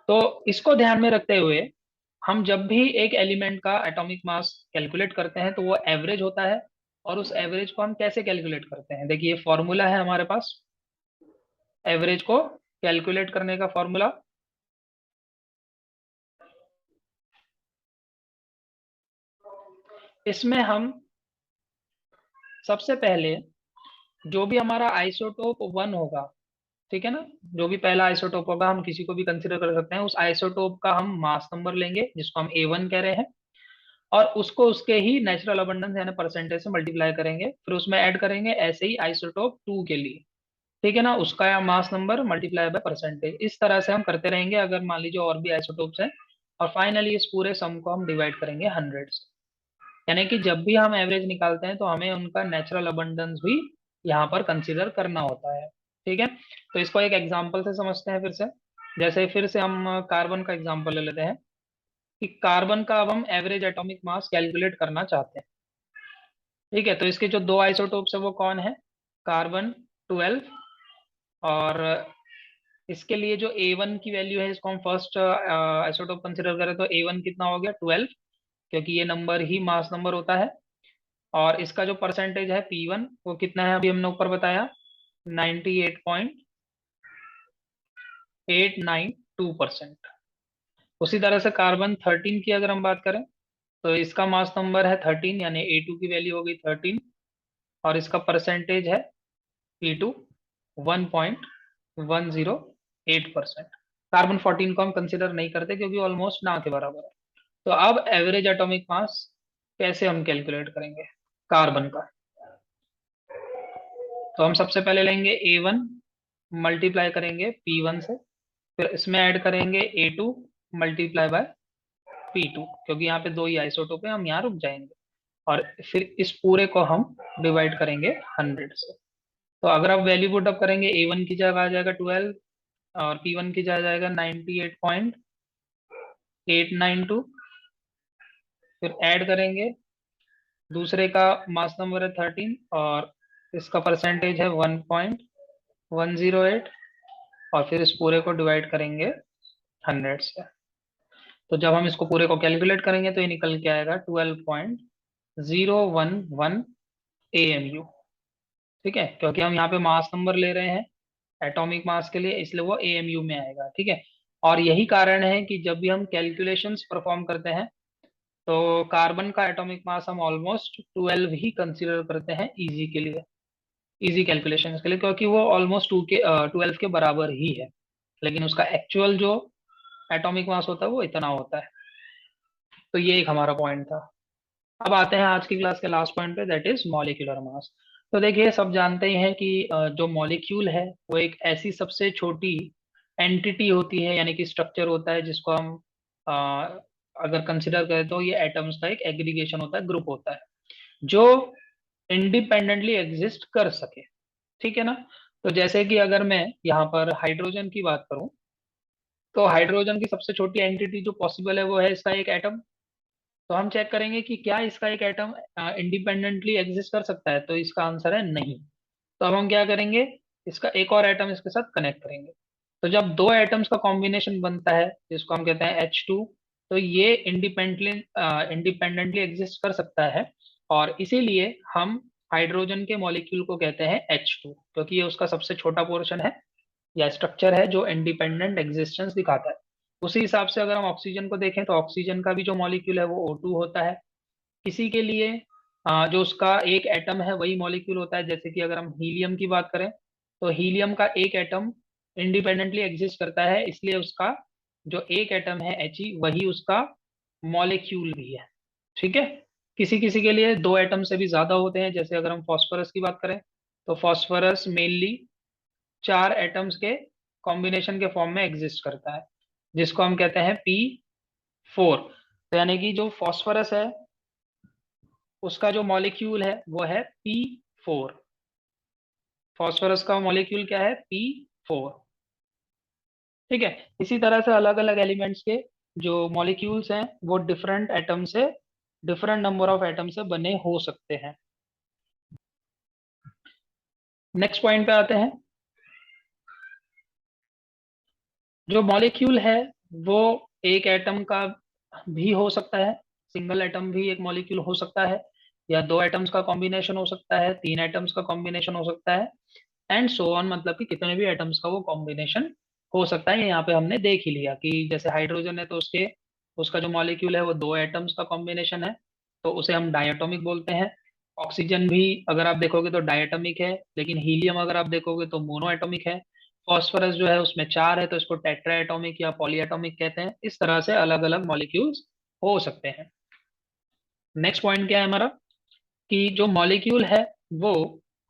तो इसको ध्यान में रखते हुए हम जब भी एक एलिमेंट का एटॉमिक मास कैलकुलेट करते हैं तो वो एवरेज होता है। और उस एवरेज को हम कैसे कैलकुलेट करते हैं? देखिए, फॉर्मूला है हमारे पास एवरेज को कैलकुलेट करने का फॉर्मूला। इसमें हम सबसे पहले जो भी हमारा आइसोटोप 1 होगा, ठीक है ना, जो भी पहला आइसोटोप होगा, हम किसी को भी कंसिडर कर सकते हैं, उस आइसोटोप का हम मास नंबर लेंगे जिसको हम A1 कह रहे हैं, और उसको उसके ही नेचुरल अबंडेंस यानी परसेंटेज से मल्टीप्लाई करेंगे, फिर उसमें ऐड करेंगे ऐसे ही आइसोटोप 2 के लिए, ठीक है ना, उसका mass number multiply by percentage. इस तरह से हम करते रहेंगे अगर मान लीजिए और भी आइसोटोप्स हैं, और फाइनली इस पूरे सम को हम डिवाइड करेंगे 100 से। यानी कि जब भी हम एवरेज निकालते हैं तो हमें उनका नेचुरल अबंडेंस भी यहाँ पर कंसीडर करना होता है, ठीक है। तो इसको एक एग्जांपल से समझते हैं फिर से। जैसे फिर से हम कार्बन का एग्जांपल ले लेते हैं कि कार्बन का अब हम एवरेज एटॉमिक मास कैलकुलेट करना चाहते हैं, ठीक है। तो इसके जो दो आइसोटोप्स है वो कौन है? कार्बन 12, और इसके लिए जो A1 की वैल्यू है, इसको हम फर्स्ट आइसोटोप कंसिडर करें तो A1 कितना हो गया? 12, क्योंकि ये नंबर ही मास नंबर होता है। और इसका जो परसेंटेज है P1 वो कितना है? अभी हमने ऊपर बताया 98.892%। उसी तरह से कार्बन 13 की अगर हम बात करें तो इसका मास नंबर है 13, यानी A2 की वैल्यू हो गई 13, और इसका परसेंटेज है P2 1.108%। कार्बन 14 को हम कंसिडर नहीं करते क्योंकि ऑलमोस्ट ना के बराबर है। तो अब एवरेज एटॉमिक मास कैसे हम कैलकुलेट करेंगे कार्बन का? तो हम सबसे पहले लेंगे A1 मल्टीप्लाई करेंगे P1 से, फिर इसमें ऐड करेंगे A2 मल्टीप्लाई बाय P2, क्योंकि यहाँ पे दो ही आइसोटोप है, हम यहाँ रुक जाएंगे। और फिर इस पूरे को हम डिवाइड करेंगे 100 से। तो अगर आप वैल्यू पुट अप करेंगे, A1 की जगह आ जाएगा 12, और P1 की जगह आ जाएगा 98.892, फिर ऐड करेंगे, दूसरे का मास नंबर है 13 और इसका परसेंटेज है 1.108, और फिर इस पूरे को डिवाइड करेंगे 100 से। तो जब हम इसको पूरे को कैलकुलेट करेंगे तो ये निकल के आएगा 12.011 AMU, ठीक है, क्योंकि हम यहाँ पे मास नंबर ले रहे हैं एटॉमिक मास के लिए, इसलिए वो AMU में आएगा, ठीक है। और यही कारण है कि जब भी हम कैलकुलेशंस परफॉर्म करते हैं तो कार्बन का एटॉमिक मास हम ऑलमोस्ट 12 ही कंसीडर करते हैं इजी के लिए, इजी कैलकुलेशंस के लिए, क्योंकि वो ऑलमोस्ट 12 के बराबर ही है, लेकिन उसका एक्चुअल जो एटॉमिक मास होता है वो इतना होता है। तो ये एक हमारा पॉइंट था। अब आते हैं आज की क्लास के लास्ट पॉइंट पे, दैट इज मॉलिक्यूलर मास। तो देखिए, सब जानते ही हैं कि जो मॉलिक्यूल है वो एक ऐसी सबसे छोटी एंटिटी होती है, यानी कि स्ट्रक्चर होता है जिसको हम अ, अगर कंसिडर करें तो ये एटम्स का एक एग्रीगेशन होता है, ग्रुप होता है जो इंडिपेंडेंटली एग्जिस्ट कर सके, ठीक है ना। तो जैसे कि अगर मैं यहाँ पर हाइड्रोजन की बात करूं, तो हाइड्रोजन की सबसे छोटी एंटिटी जो पॉसिबल है वो है इसका एक एटम। तो हम चेक करेंगे कि क्या इसका एक एटम इंडिपेंडेंटली एग्जिस्ट कर सकता है, तो इसका आंसर है नहीं। तो अब हम क्या करेंगे, इसका एक और एटम इसके साथ कनेक्ट करेंगे। तो जब दो एटम्स का कॉम्बिनेशन बनता है जिसको हम कहते हैं H2, तो ये इंडिपेंडेंटली एग्जिस्ट कर सकता है, और इसीलिए हम हाइड्रोजन के मॉलिक्यूल को कहते हैं H2, क्योंकि ये उसका सबसे छोटा पोर्शन है या स्ट्रक्चर है जो इंडिपेंडेंट एग्जिस्टेंस दिखाता है। उसी हिसाब से अगर हम ऑक्सीजन को देखें तो ऑक्सीजन का भी जो मॉलिक्यूल है वो O2 होता है। किसी के लिए जो उसका एक एटम है वही मॉलिक्यूल होता है। जैसे कि अगर हम हीलियम की बात करें तो हीलियम का एक एटम इंडिपेंडेंटली एग्जिस्ट करता है, इसलिए उसका जो एक एटम है He वही उसका मॉलिक्यूल भी है। ठीक है। किसी किसी के लिए दो एटम से भी ज्यादा होते हैं, जैसे अगर हम फास्फोरस की बात करें तो फास्फोरस मेनली चार एटम्स के कॉम्बिनेशन के फॉर्म में एग्जिस्ट करता है, जिसको हम कहते हैं P4। तो यानी कि जो फास्फोरस है उसका जो मॉलिक्यूल है वो है P4। फास्फोरस का मॉलिक्यूल क्या है? P4। ठीक है। इसी तरह से अलग अलग एलिमेंट्स के जो मॉलिक्यूल्स हैं वो डिफरेंट एटम से, डिफरेंट नंबर ऑफ एटम से बने हो सकते हैं। नेक्स्ट पॉइंट पे आते हैं। जो मॉलिक्यूल है वो एक एटम का भी हो सकता है, सिंगल एटम भी एक मॉलिक्यूल हो सकता है, या दो एटम्स का कॉम्बिनेशन हो सकता है, तीन एटम्स का कॉम्बिनेशन हो सकता है, एंड सो ऑन, मतलब कि कितने भी एटम्स का वो कॉम्बिनेशन हो सकता है। यहाँ पे हमने देख ही लिया कि जैसे हाइड्रोजन है तो उसका जो मॉलिक्यूल है वो दो एटम्स का कॉम्बिनेशन है, तो उसे हम डायटोमिक बोलते हैं। ऑक्सीजन भी अगर आप देखोगे तो डायटोमिक है, लेकिन हीलियम अगर आप देखोगे तो मोनो एटोमिक है। फॉस्फोरस जो है उसमें चार है तो इसको टेट्रा एटोमिक या पॉली एटोमिक कहते हैं। इस तरह से अलग अलग मॉलिक्यूल्स हो सकते हैं। नेक्स्ट पॉइंट क्या है हमारा, कि जो मॉलिक्यूल है वो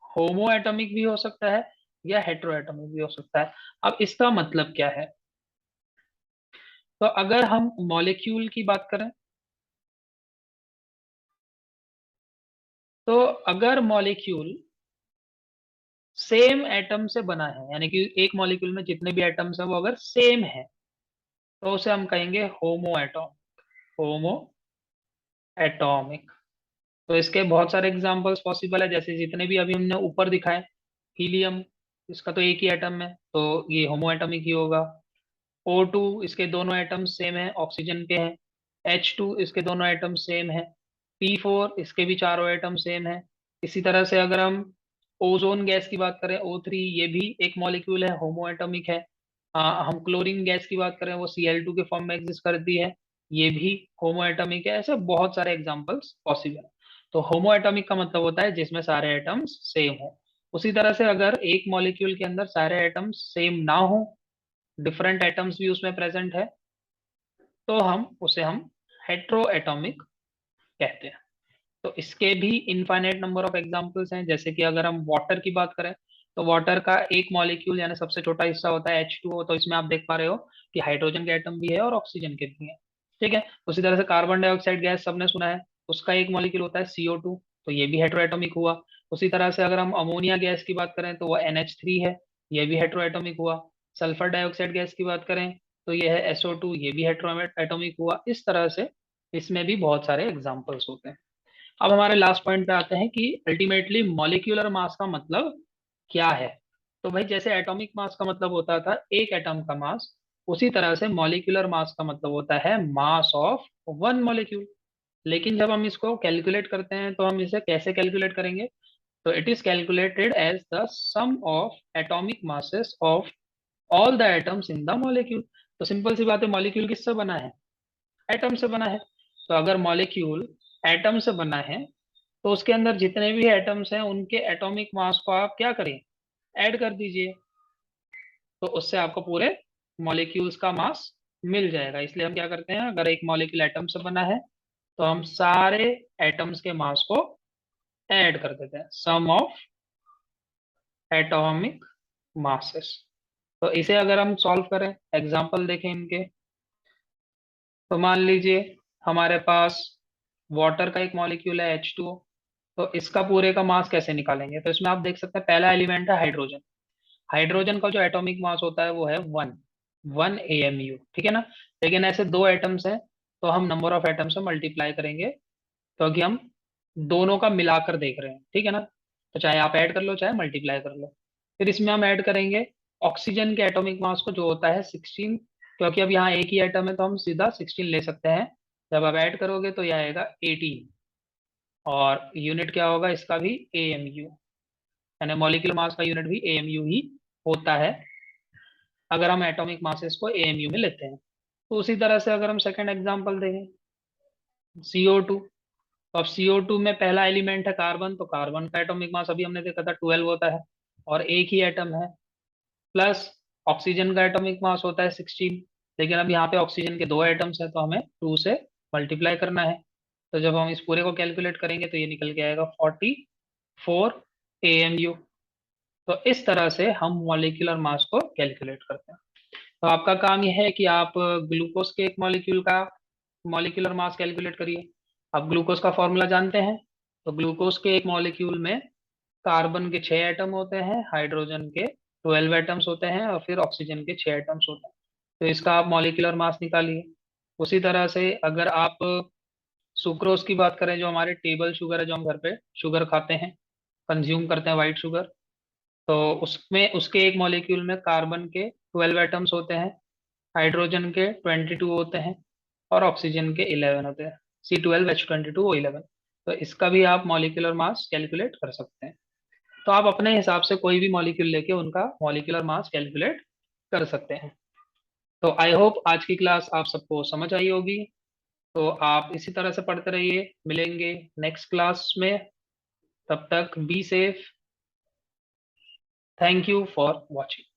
होमो एटॉमिक भी हो सकता है या हेटेरो एटॉमिक भी हो सकता है। अब इसका मतलब क्या है? तो अगर हम मॉलिक्यूल की बात करें तो अगर मॉलिक्यूल सेम एटम से बना है, यानी कि एक मॉलिक्यूल में जितने भी एटम्स हैं वो अगर सेम है, तो उसे हम कहेंगे होमो एटॉम, होमो एटॉमिक। तो इसके बहुत सारे एग्जांपल्स पॉसिबल है, जैसे जितने भी अभी हमने ऊपर दिखाए। हीलियम, इसका तो एक ही एटम है तो ये होमो एटॉमिक ही होगा। O2, इसके दोनों एटम सेम है, ऑक्सीजन के हैं। H2, इसके दोनों एटम सेम है। P4, इसके भी चारों एटम सेम है। इसी तरह से अगर हम ओजोन गैस की बात करें, O3, ये भी एक मॉलिक्यूल है, होमो एटॉमिक है। हम क्लोरीन गैस की बात करें, वो Cl2 के फॉर्म में एग्जिस्ट करती है, ये भी होमो एटॉमिक है। ऐसे बहुत सारे एग्जांपल्स पॉसिबल है। तो होमो एटॉमिक का मतलब होता है जिसमें सारे एटम्स सेम हो। उसी तरह से अगर एक मॉलिक्यूल के अंदर सारे एटम्स सेम ना हो, डिफरेंट एटम्स भी उसमें प्रेजेंट है, तो हम हेट्रो एटॉमिक कहते हैं। तो इसके भी इनफाइनाइट नंबर ऑफ एग्जांपल्स हैं। जैसे कि अगर हम वाटर की बात करें तो वाटर का एक मॉलिक्यूल यानी सबसे छोटा हिस्सा होता है H2O। तो इसमें आप देख पा रहे हो कि हाइड्रोजन के एटम भी है और ऑक्सीजन के भी है। ठीक है। उसी तरह से कार्बन डाइऑक्साइड गैस सबने सुना है, उसका एक मॉलिक्यूल होता है CO2, तो ये भी हेट्रोएटॉमिक हुआ। उसी तरह से अगर हम अमोनिया गैस की बात करें तो वह NH3 है, ये भी हेट्रोएटॉमिक हुआ। सल्फर डाइऑक्साइड गैस की बात करें तो ये है SO2, ये भी हेट्रोएटॉमिक हुआ। इस तरह से इसमें भी बहुत सारे एग्जाम्पल्स होते हैं। अब हमारे लास्ट पॉइंट पे आते हैं कि अल्टीमेटली मॉलिक्यूलर मास का मतलब क्या है। तो भाई जैसे एटॉमिक मास का मतलब होता था एक एटम का मास, उसी तरह से मॉलिक्यूलर मास का मतलब होता है मास ऑफ वन मॉलिक्यूल। लेकिन जब हम इसको कैलकुलेट करते हैं तो हम इसे कैसे कैलकुलेट करेंगे? तो it is calculated as the sum of atomic masses of all the atoms in the molecule. तो सिंपल सी बात है, मॉलिक्यूल किससे बना है? एटम से बना है। तो अगर मॉलिक्यूल एटम से बना है तो उसके अंदर जितने भी एटम्स हैं उनके एटॉमिक मास को आप क्या करें? ऐड कर दीजिए। तो उससे आपको पूरे मॉलिक्यूल्स का मास मिल जाएगा। इसलिए हम क्या करते हैं, अगर एक मॉलिक्यूल एटम से बना है तो हम सारे एटम्स के मास को ऐड कर देते हैं, सम ऑफ एटॉमिक मासेस। तो इसे अगर हम सॉल्व करें, एग्जांपल देखें इनके, तो मान लीजिए हमारे पास वाटर का एक मॉलिक्यूल है H2O। तो इसका पूरे का मास कैसे निकालेंगे? तो इसमें आप देख सकते हैं पहला एलिमेंट है हाइड्रोजन। हाइड्रोजन का जो एटॉमिक मास होता है वो है 1 AMU, ठीक है ना। लेकिन ऐसे दो एटम्स हैं तो हम नंबर ऑफ एटम्स से मल्टीप्लाई करेंगे, क्योंकि हम दोनों का मिलाकर देख रहे हैं, ठीक है ना। तो चाहे आप ऐड कर लो चाहे मल्टीप्लाई कर लो। फिर इसमें हम ऐड करेंगे ऑक्सीजन के एटॉमिक मास को, जो होता है 16। क्योंकि अब यहाँ एक ही एटम है तो हम सीधा 16 ले सकते हैं। जब आप ऐड करोगे तो यह आएगा 18, और यूनिट क्या होगा इसका भी? AMU, यानी मॉलिक्यूलर मास का यूनिट भी AMU ही होता है अगर हम एटॉमिक मासेस को AMU में लेते हैं। तो उसी तरह से अगर हम सेकंड एग्जांपल देखें, CO2। तो अब CO2 में पहला एलिमेंट है कार्बन, तो कार्बन का एटॉमिक मास अभी हमने देखा था 12 होता है और एक ही एटम है। प्लस ऑक्सीजन का एटॉमिक मास होता है 16, लेकिन अब यहाँ पे ऑक्सीजन के 2 एटम्स है तो हमें 2 से मल्टीप्लाई करना है। तो जब हम इस पूरे को कैलकुलेट करेंगे तो ये निकल के आएगा 44 AMU। तो इस तरह से हम मॉलिक्यूलर मास को कैलकुलेट करते हैं। तो आपका काम यह है कि आप ग्लूकोज के एक मॉलिक्यूल का मॉलिक्यूलर मास कैलकुलेट करिए। आप ग्लूकोज का फॉर्मूला जानते हैं, तो ग्लूकोज के एक मॉलिक्यूल में कार्बन के 6 एटम होते हैं, हाइड्रोजन के 12 एटम्स होते हैं और फिर ऑक्सीजन के 6 एटम्स होते हैं। तो इसका आप मॉलिक्यूलर मास निकालिए। उसी तरह से अगर आप सुक्रोज की बात करें, जो हमारे टेबल शुगर है, जो हम घर पे शुगर खाते हैं, कंज्यूम करते हैं, वाइट शुगर, तो उसमें उसके एक मॉलिक्यूल में कार्बन के 12 एटम्स होते हैं, हाइड्रोजन के 22 होते हैं और ऑक्सीजन के 11 होते हैं, C12H22O11। तो इसका भी आप मॉलिक्यूलर मास कैलकुलेट कर सकते हैं। तो आप अपने हिसाब से कोई भी मॉलिक्यूल लेके उनका मॉलिक्यूलर मास कैलकुलेट कर सकते हैं। तो आई होप आज की क्लास आप सबको समझ आई होगी। तो आप इसी तरह से पढ़ते रहिए, मिलेंगे नेक्स्ट क्लास में। तब तक be safe. Thank you for watching.